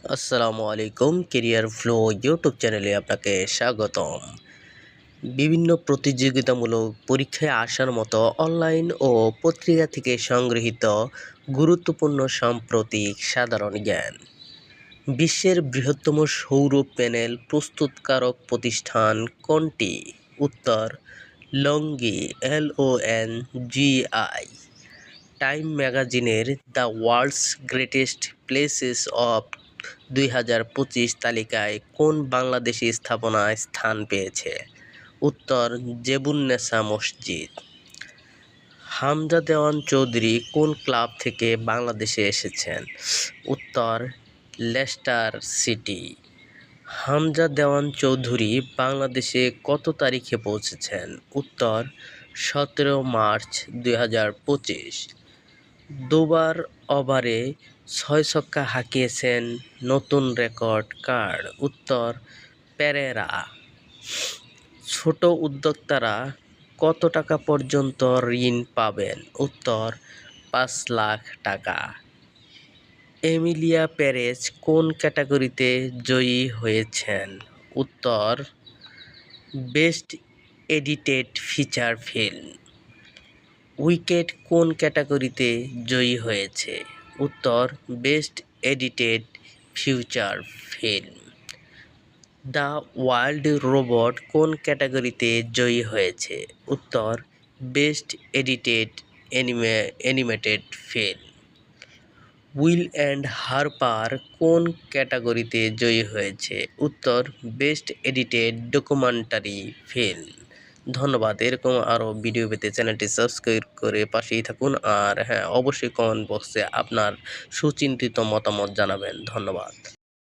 আসসালামু আলাইকুম। Career flow YouTube চ্যানেলে আপনাকে স্বাগতম। বিভিন্ন প্রতিযোগিতামূলক পরীক্ষায় আসার মতো অনলাইন ও পত্রিকা থেকে সংগৃহীত গুরুত্বপূর্ণ সাম্প্রতিক সাধারণ জ্ঞান। বিশ্বের বৃহত্তম সৌর প্যানেল প্রস্তুতকারক প্রতিষ্ঠান কোনটি? উত্তর লংগি, LONGI। টাইম ম্যাগাজিনের the world's greatest places of 2025 তালিকায় কোন বাংলাদেশি স্থাপনা স্থান পেয়েছে? উত্তর জেবুন্নেসা মসজিদ। হামজা দেওয়ান চৌধুরী কোন ক্লাব থেকে বাংলাদেশে এসেছেন? উত্তর লেস্টার সিটি। হামজা দেওয়ান চৌধুরী বাংলাদেশে কত তারিখে পৌঁছেছেন? উত্তর 17 মার্চ 2025। দুবার ওভারে 6 ছক্কা হাঁকিয়েছেন, নতুন রেকর্ড কার? উত্তর পেরেরা। ছোট উদ্যোক্তারা কত টাকা পর্যন্ত ঋণ পাবেন? উত্তর 5 লাখ টাকা। এমিলিয়া পেরেজ কোন ক্যাটাগরিতে জয়ী হয়েছেন? উত্তর best edited feature film. Wicket কোন ক্যাটাগরিতে জয়ী হয়েছে? উত্তর best edited feature film. The wild robot কোন ক্যাটাগরিতে জয়ী হয়েছে? উত্তর best edited animated film. Will and Harper কোন ক্যাটাগরিতে জয়ী হয়েছে? উত্তর বেস্ট এডিটেড ডকুমেন্টারি ফিল্ম। ধন্যবাদ। এরকম আরও ভিডিও পেতে চ্যানেলটি সাবস্ক্রাইব করে পাশেই থাকুন। আর হ্যাঁ, অবশ্যই কমেন্ট বক্সে আপনার সুচিন্তিত মতামত জানাবেন। ধন্যবাদ।